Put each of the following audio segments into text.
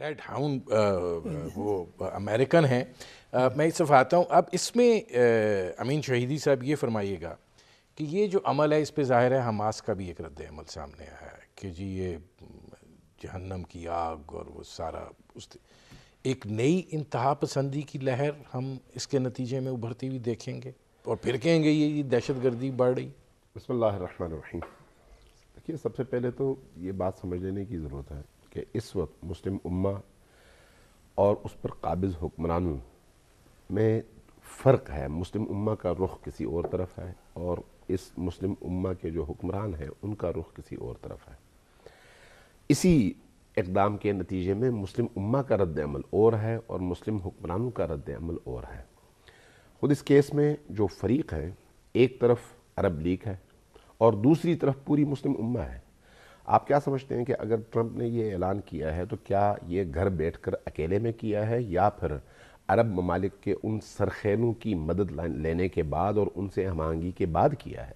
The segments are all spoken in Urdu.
ریڈ ہاؤنڈ وہ امریکن ہیں. میں اس طرف آتا ہوں. اب اس میں امین شہیدی صاحب یہ فرمائیے گا کہ یہ جو عمل ہے اس پہ ظاہر ہے حماس کا بھی ایک رد عمل سامنے آیا ہے کہ جی یہ جہنم کی آگ اور وہ سارا ایک نئی انتہا پسندی کی لہر ہم اس کے نتیجے میں ابھرتی ہوئی دیکھیں گے اور پھر کہیں گے یہ دہشت گردی بڑھ رہی. بسم اللہ الرحمن الرحیم. دیکھیے سب سے پہلے تو یہ بات سمجھ لینے کی ضرورت ہے کہ اس وقت مسلم امہ اور اس پر قابض حکمرانوں میں فرق ہے. مسلم امہ کا رخ کسی اور طرف ہے اور اس مسلم امہ کے جو حکمران ہیں ان کا رخ کسی اور طرف ہے. اسی اقدام کے نتیجے میں مسلم امہ کا رد عمل اور ہے اور مسلم حکمرانوں کا رد عمل اور ہے. خود اس کیس میں جو فریق ہے ایک طرف عرب لیگ ہے اور دوسری طرف پوری مسلم امہ ہے. آپ کیا سمجھتے ہیں کہ اگر ٹرمپ نے یہ اعلان کیا ہے تو کیا یہ گھر بیٹھ کر اکیلے میں کیا ہے یا پھر عرب ممالک کے ان سرخیلوں کی مدد لینے کے بعد اور ان سے ہم آہنگی کے بعد کیا ہے؟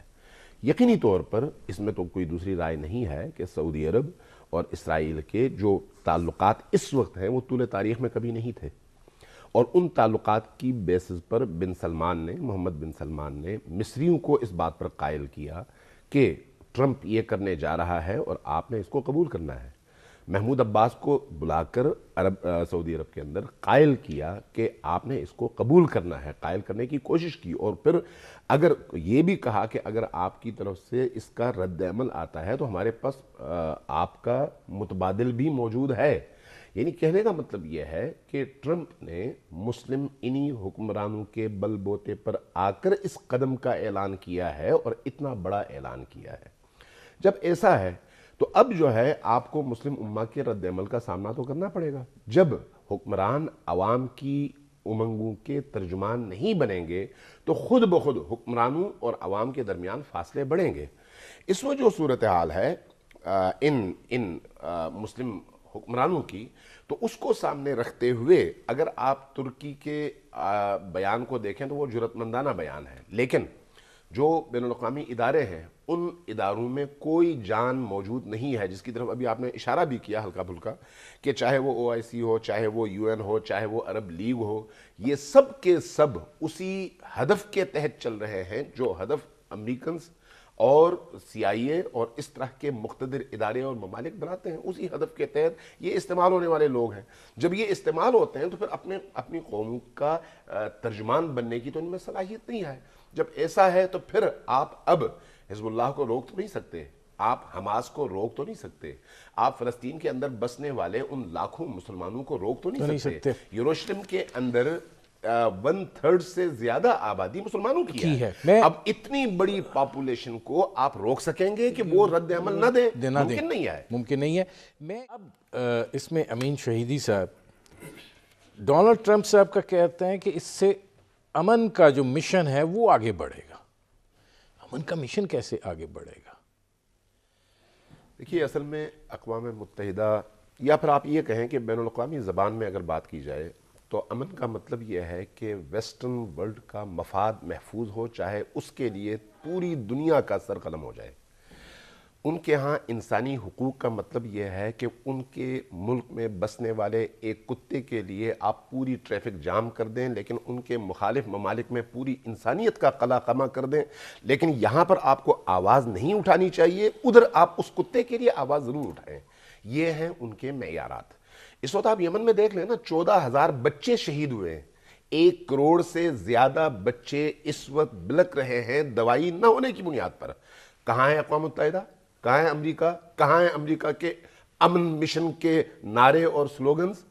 یقینی طور پر اس میں تو کوئی دوسری رائے نہیں ہے کہ سعودی عرب اور اسرائیل کے جو تعلقات اس وقت ہیں وہ طول تاریخ میں کبھی نہیں تھے اور ان تعلقات کی بیسز پر محمد بن سلمان نے مصریوں کو اس بات پر قائل کیا کہ ٹرمپ یہ کرنے جا رہا ہے اور آپ نے اس کو قبول کرنا ہے. محمود عباس کو بلا کر سعودی عرب کے اندر قائل کیا کہ آپ نے اس کو قبول کرنا ہے, قائل کرنے کی کوشش کی اور پھر اگر یہ بھی کہا کہ اگر آپ کی طرف سے اس کا رد عمل آتا ہے تو ہمارے پاس آپ کا متبادل بھی موجود ہے. یعنی کہنے کا مطلب یہ ہے کہ ٹرمپ نے مسلم انہی حکمرانوں کے بل بوتے پر آ کر اس قدم کا اعلان کیا ہے اور اتنا بڑا اعلان کیا ہے. جب ایسا ہے تو اب جو ہے آپ کو مسلم امہ کے رد عمل کا سامنا تو کرنا پڑے گا. جب حکمران عوام کی امنگوں کے ترجمان نہیں بنیں گے تو خود بخود حکمرانوں اور عوام کے درمیان فاصلے بڑھیں گے. اس میں جو صورتحال ہے ان مسلم حکمرانوں کی, تو اس کو سامنے رکھتے ہوئے اگر آپ ترکی کے بیان کو دیکھیں تو وہ جرأت مندانہ بیان ہے, لیکن جو بین الاقوامی ادارے ہیں ان اداروں میں کوئی جان موجود نہیں ہے, جس کی طرف ابھی آپ نے اشارہ بھی کیا ہلکا پھلکا کہ چاہے وہ OIC ہو, چاہے وہ UN ہو, چاہے وہ عرب لیگ ہو, یہ سب کے سب اسی ہدف کے تحت چل رہے ہیں جو ہدف امریکنز اور CIA اور اس طرح کے مقتدر ادارے اور ممالک بناتے ہیں. اسی ہدف کے تحت یہ استعمال ہونے والے لوگ ہیں. جب یہ استعمال ہوتے ہیں تو پھر اپنی قوم کا ترجمان بننے کی تو ان میں صلاحیت نہیں ہے. جب ایسا ہے تو پھر آپ اب حزب اللہ کو روک تو نہیں سکتے, آپ حماس کو روک تو نہیں سکتے, آپ فلسطین کے اندر بسنے والے ان لاکھوں مسلمانوں کو روک تو نہیں سکتے. یروشلم کے اندر 1/3 سے زیادہ آبادی مسلمانوں کی ہے. اب اتنی بڑی پاپولیشن کو آپ روک سکیں گے کہ وہ رد عمل نہ دیں؟ ممکن نہیں ہے. ممکن نہیں ہے. میں اب اس میں امین شہیدی صاحب, ڈونلڈ ٹرمپ صاحب کا کہتے ہیں کہ اس سے امن کا جو مشن ہے وہ آگے بڑھے گا. امن کا مشن کیسے آگے بڑھے گا؟ دیکھیے اصل میں اقوام متحدہ یا پھر آپ یہ کہیں کہ بین الاقوامی زبان میں اگر بات کی جائے تو امن کا مطلب یہ ہے کہ ویسٹرن ورلڈ کا مفاد محفوظ ہو, چاہے اس کے لیے پوری دنیا کا سر قلم ہو جائے. ان کے ہاں انسانی حقوق کا مطلب یہ ہے کہ ان کے ملک میں بسنے والے ایک کتے کے لیے آپ پوری ٹریفک جام کر دیں لیکن ان کے مخالف ممالک میں پوری انسانیت کا قلع قمع کر دیں, لیکن یہاں پر آپ کو آواز نہیں اٹھانی چاہیے, ادھر آپ اس کتے کے لیے آواز ضرور اٹھائیں. یہ ہیں ان کے معیارات. اس وقت آپ یمن میں دیکھ لیں نا, 14,000 بچے شہید ہوئے ہیں. 1 کروڑ سے زیادہ بچے اس وقت بلک رہے ہیں دوائی نہ ہونے کی بنیاد پر. کہاں ہے اقوام متحدہ؟ کہاں ہے امریکہ؟ کہاں ہے امریکہ کے امن مشن کے نعرے اور سلوگنز؟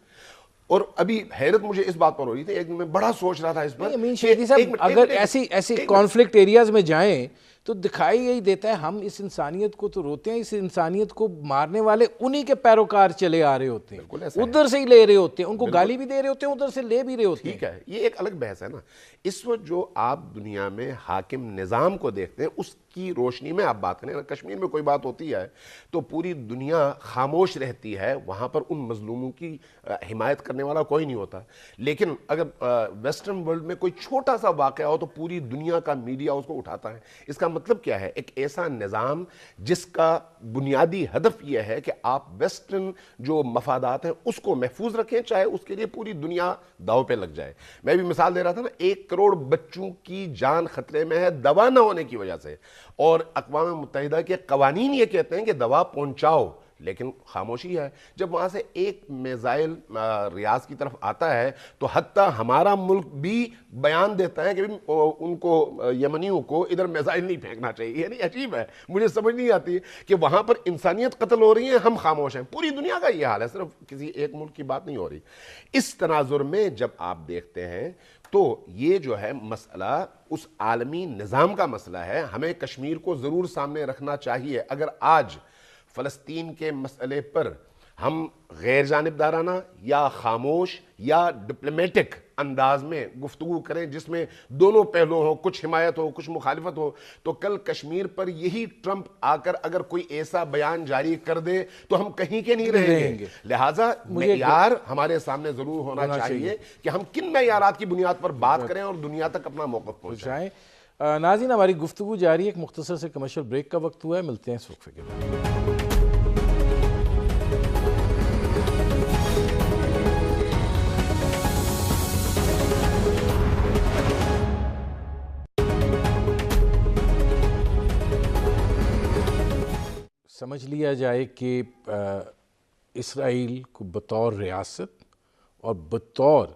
اور ابھی حیرت مجھے اس بات پر ہو رہی تھی, ایک دن میں بڑا سوچ رہا تھا اس پر. امین شہیدی صاحب اگر ایسی کانفلکٹ ایریاز میں جائیں تو دکھائی یہی دیتا ہے ہم اس انسانیت کو تو روتے ہیں, اس انسانیت کو مارنے والے انہی کے پیروکار چلے آ رہے ہوتے ہیں, ادھر سے ہی لے رہے ہوتے ہیں, ان کو گالی بھی دے رہے ہوتے ہیں, ادھر سے لے بھی رہے ہوتے ہیں. ٹھیک ہے, یہ ایک الگ بحث ہے نا. اس وقت جو آپ دنیا میں حاکم نظام کو دیکھتے ہیں اس کی روشنی میں آپ بات کریں. کشمیر میں کوئی بات ہوتی ہے تو پوری دنیا خاموش رہتی ہے, وہاں پر ان مظلوموں کی حمایت کرنے والا کوئی نہیں ہوتا. لیکن اگر ویسٹرن ورلڈ میں کوئی چھوٹا سا واقعہ ہو تو پوری دنیا کا میڈیا اس کو اٹھاتا ہے. اس کا مطلب کیا ہے؟ ایک ایسا نظام جس کا بنیادی ہدف یہ ہے کہ آپ ویسٹرن جو مفادات ہیں اس کو محفوظ رکھیں، چاہے اس کے لیے پوری دنیا داؤ پہ لگ جائے۔ میں بھی مثال دے رہا تھا نا، 1 کروڑ بچوں کی جان خطرے میں ہے دوا نہ ہونے کی وجہ سے، اور اقوام متحدہ کے قوانین یہ کہتے ہیں کہ دوا پہنچاؤ، لیکن خاموشی ہے۔ جب وہاں سے ایک میزائل ریاض کی طرف آتا ہے تو حتیٰ ہمارا ملک بھی بیان دیتا ہے کہ ان کو یمنیوں کو ادھر میزائل نہیں پھینکنا چاہیے۔ یعنی عجیب ہے، مجھے سمجھ نہیں آتی کہ وہاں پر انسانیت قتل ہو رہی ہے، ہم خاموش ہیں۔ پوری دنیا کا یہ حال ہے، صرف کسی ایک ملک کی بات نہیں ہو رہی۔ اس تناظر میں جب آپ دیکھتے ہیں تو یہ جو ہے مسئلہ اس عالمی نظام کا مسئلہ ہے، ہمیں کشمیر کو ضرور سامنے رکھنا چاہیے۔ اگر آج فلسطین کے مسئلے پر ہم غیر جانبدارانہ یا خاموش یا ڈپلومیٹک انداز میں گفتگو کریں جس میں دونوں پہلو ہوں، کچھ حمایت ہو کچھ مخالفت ہو، تو کل کشمیر پر یہی ٹرمپ آ کر اگر کوئی ایسا بیان جاری کر دے تو ہم کہیں کے نہیں رہیں گے۔ لہٰذا معیار ہمارے سامنے ضرور ہونا چاہیے کہ ہم کن معیارات کی بنیاد پر بات کریں اور دنیا تک اپنا موقف پہنچائیں۔ ناظرین، ہماری گفتگو جاری ہے، ایک مختصر سے کمرشل بریک کا وقت ہوا ہے، ملتے ہیں اس وقفے کے بعد۔ سمجھ لیا جائے کہ اسرائیل کو بطور ریاست اور بطور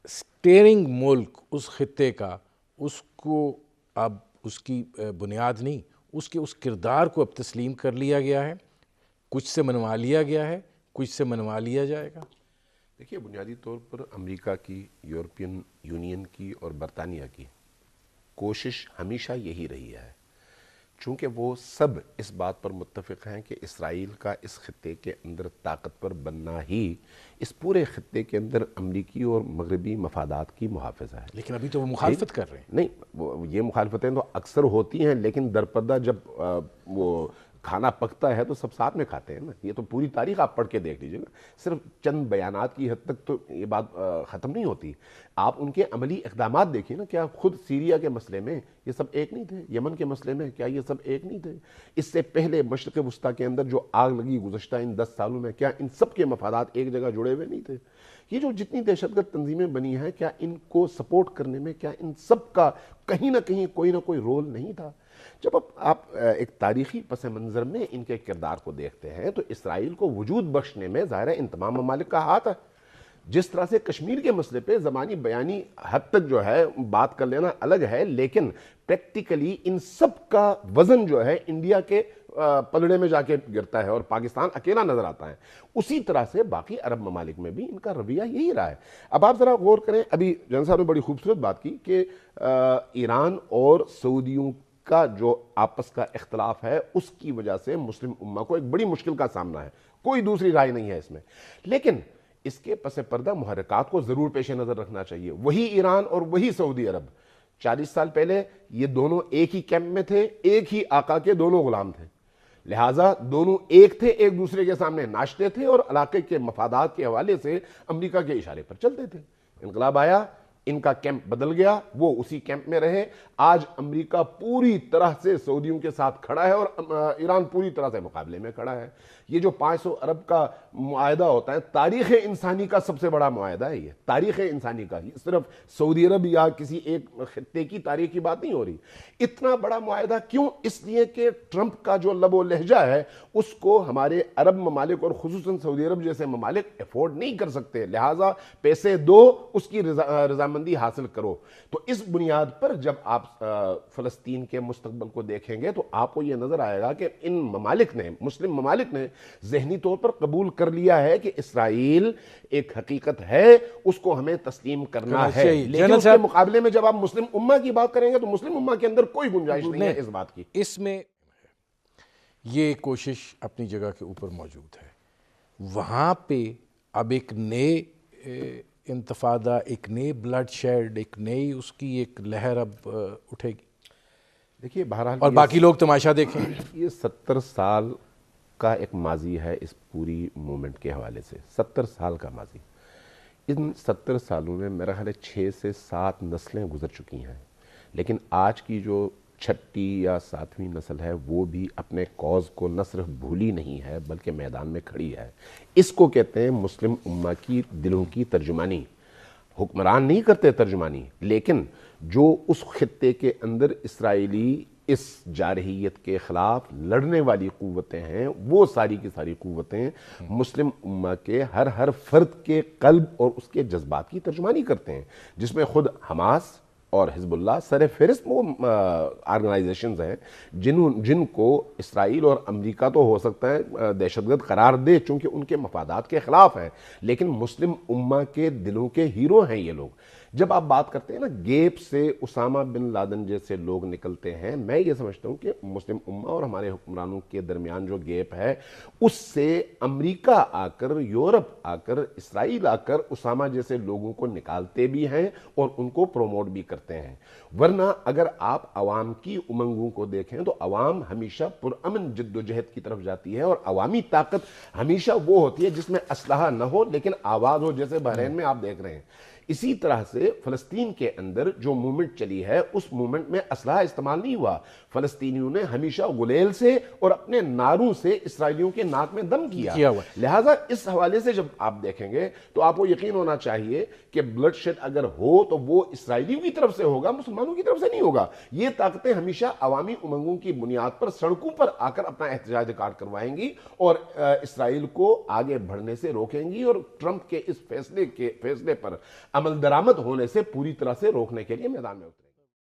سٹیئرنگ ملک اس خطے کا، اس کو اب اس کی بنیاد نہیں، اس کے اس کردار کو اب تسلیم کر لیا گیا ہے، کچھ سے منوا لیا گیا ہے، کچھ سے منوا لیا جائے گا۔ دیکھیے، بنیادی طور پر امریکہ کی، یورپین یونین کی اور برطانیہ کی کوشش ہمیشہ یہی رہی ہے، چونکہ وہ سب اس بات پر متفق ہیں کہ اسرائیل کا اس خطے کے اندر طاقتور بننا ہی اس پورے خطے کے اندر امریکی اور مغربی مفادات کی محافظہ ہے۔ لیکن ابھی تو وہ مخالفت کر رہے ہیں۔ نہیں، یہ مخالفتیں تو اکثر ہوتی ہیں، لیکن درپردہ جب وہ کھانا پکتا ہے تو سب ساتھ میں کھاتے ہیں نا۔ یہ تو پوری تاریخ آپ پڑھ کے دیکھ لیجئے نا، صرف چند بیانات کی حد تک تو یہ بات ختم نہیں ہوتی۔ آپ ان کے عملی اقدامات دیکھیے نا، کیا خود سیریا کے مسئلے میں یہ سب ایک نہیں تھے؟ یمن کے مسئلے میں کیا یہ سب ایک نہیں تھے؟ اس سے پہلے مشرق وسطیٰ کے اندر جو آگ لگی گزشتہ ان 10 سالوں میں، کیا ان سب کے مفادات ایک جگہ جڑے ہوئے نہیں تھے؟ یہ جو جتنی دہشت گرد تنظیمیں بنی ہیں، کیا ان کو سپورٹ کرنے میں کیا ان سب کا کہیں نہ کہیں کوئی نہ کوئی رول نہیں تھا؟ جب آپ ایک تاریخی پس منظر میں ان کے کردار کو دیکھتے ہیں تو اسرائیل کو وجود بخشنے میں ظاہر ہے ان تمام ممالک کا ہاتھ ہے۔ جس طرح سے کشمیر کے مسئلے پہ زبانی بیانی حد تک جو ہے بات کر لینا الگ ہے، لیکن پریکٹیکلی ان سب کا وزن جو ہے انڈیا کے پلڑے میں جا کے گرتا ہے اور پاکستان اکیلا نظر آتا ہے۔ اسی طرح سے باقی عرب ممالک میں بھی ان کا رویہ یہی رہا ہے۔ اب آپ ذرا غور کریں، ابھی جن صاحب نے بڑی خوبصورت بات کی کہ ایران اور سعودیوں کا جو آپس کا اختلاف ہے اس کی وجہ سے مسلم امہ کو ایک بڑی مشکل کا سامنا ہے، کوئی دوسری رائے نہیں ہے اس میں، لیکن اس کے پس پردہ محرکات کو ضرور پیش نظر رکھنا چاہیے۔ وہی ایران اور وہی سعودی عرب 40 سال پہلے یہ دونوں ایک ہی کیمپ میں تھے، ایک ہی آقا کے دونوں غلام تھے، لہٰذا دونوں ایک تھے، ایک دوسرے کے سامنے ناچتے تھے اور علاقے کے مفادات کے حوالے سے امریکہ کے اشارے پر چلتے تھے۔ انقلاب آیا، ان کا کیمپ بدل گیا، وہ اسی کیمپ میں رہے۔ آج امریکہ پوری طرح سے سعودیوں کے ساتھ کھڑا ہے اور ایران پوری طرح سے مقابلے میں کھڑا ہے۔ یہ جو 500 ارب کا معاہدہ ہوتا ہے، تاریخ انسانی کا سب سے بڑا معاہدہ ہے یہ، تاریخ انسانی کا، یہ صرف سعودی عرب یا کسی ایک خطے کی تاریخ کی بات نہیں ہو رہی۔ اتنا بڑا معاہدہ کیوں؟ اس لیے کہ ٹرمپ کا جو لب و لہجہ ہے اس کو ہمارے عرب ممالک اور خصوصاً سعودی عرب جیسے ممالک افورڈ نہیں کر سکتے، لہٰذا پیسے دو، اس کی رضامندی حاصل کرو۔ تو اس بنیاد پر جب آپ فلسطین کے مستقبل کو دیکھیں گے تو آپ کو یہ نظر آئے گا کہ ان ممالک نے، مسلم ممالک نے ذہنی طور پر قبول کر لیا ہے کہ اسرائیل ایک حقیقت ہے، اس کو ہمیں تسلیم کرنا ہے، لیکن اس کے مقابلے میں جب آپ مسلم امہ کی بات کریں گے تو مسلم امہ کے اندر کوئی گنجائش نہیں ہے اس بات کی۔ اس میں یہ کوشش اپنی جگہ کے اوپر موجود ہے، وہاں پہ اب ایک نئے انتفاضہ، ایک نئے بلڈ شیڈ، ایک نئی اس کی ایک لہر اب اٹھے گی۔ دیکھیے بہرحال اور باقی لوگ تماشا دیکھیں۔ یہ 70 سال کا ایک ماضی ہے اس پوری مومنٹ کے حوالے سے، 70 سال کا ماضی۔ ان 70 سالوں میں میرا خیال ہے 6 سے 7 نسلیں گزر چکی ہیں، لیکن آج کی جو چھٹی یا ساتویں نسل ہے وہ بھی اپنے کاز کو نہ صرف بھولی نہیں ہے بلکہ میدان میں کھڑی ہے. اس کو کہتے ہیں مسلم امہ کی دلوں کی ترجمانی. حکمران نہیں کرتے ترجمانی، لیکن جو اس خطے کے اندر اسرائیلی اس جارحیت کے خلاف لڑنے والی قوتیں ہیں، وہ ساری کی ساری قوتیں مسلم امہ کے ہر فرد کے قلب اور اس کے جذبات کی ترجمانی کرتے ہیں، جس میں خود حماس اور حزب اللہ سر فہرست وہ آرگنائزیشنز ہیں جن کو اسرائیل اور امریکہ تو ہو سکتا ہے دہشت گرد قرار دے چونکہ ان کے مفادات کے خلاف ہیں، لیکن مسلم امہ کے دلوں کے ہیرو ہیں یہ لوگ. جب آپ بات کرتے ہیں نا گیپ سے اسامہ بن لادن جیسے لوگ نکلتے ہیں، میں یہ سمجھتا ہوں کہ مسلم امہ اور ہمارے حکمرانوں کے درمیان جو گیپ ہے اس سے امریکہ آ کر، یورپ آ کر، اسرائیل آ کر اسامہ جیسے لوگوں کو نکالتے بھی ہیں اور ان کو پروموٹ بھی کرتے ہیں. ورنہ اگر آپ عوام کی امنگوں کو دیکھیں تو عوام ہمیشہ پرامن جد و جہد کی طرف جاتی ہے، اور عوامی طاقت ہمیشہ وہ ہوتی ہے جس میں اسلحہ نہ ہو لیکن آواز ہو، جیسے بحرین میں آپ دیکھ رہے ہیں. اسی طرح سے فلسطین کے اندر جو مومنٹ چلی ہے اس مومنٹ میں اسلحہ استعمال نہیں ہوا. فلسطینیوں نے ہمیشہ غلیل سے اور اپنے ناروں سے اسرائیلیوں کے ناک میں دم کیا ہوا. لہٰذا اس حوالے سے جب آپ دیکھیں گے تو آپ کو یقین ہونا چاہیے کہ بلڈ شیڈ اگر ہو تو وہ اسرائیلیوں کی طرف سے ہوگا، مسلمانوں کی طرف سے نہیں ہوگا. یہ طاقتیں ہمیشہ عوامی امنگوں کی بنیاد پر سڑکوں پر آ کر اپنا احتجاج ریکارڈ کروائیں گی اور اسرائیل کو آگے بڑھنے سے روکیں گی، اور ٹرمپ کے اس فیصلے پر عمل درآمد ہونے سے پوری طرح سے روکنے کے لیے میدان میں اترے.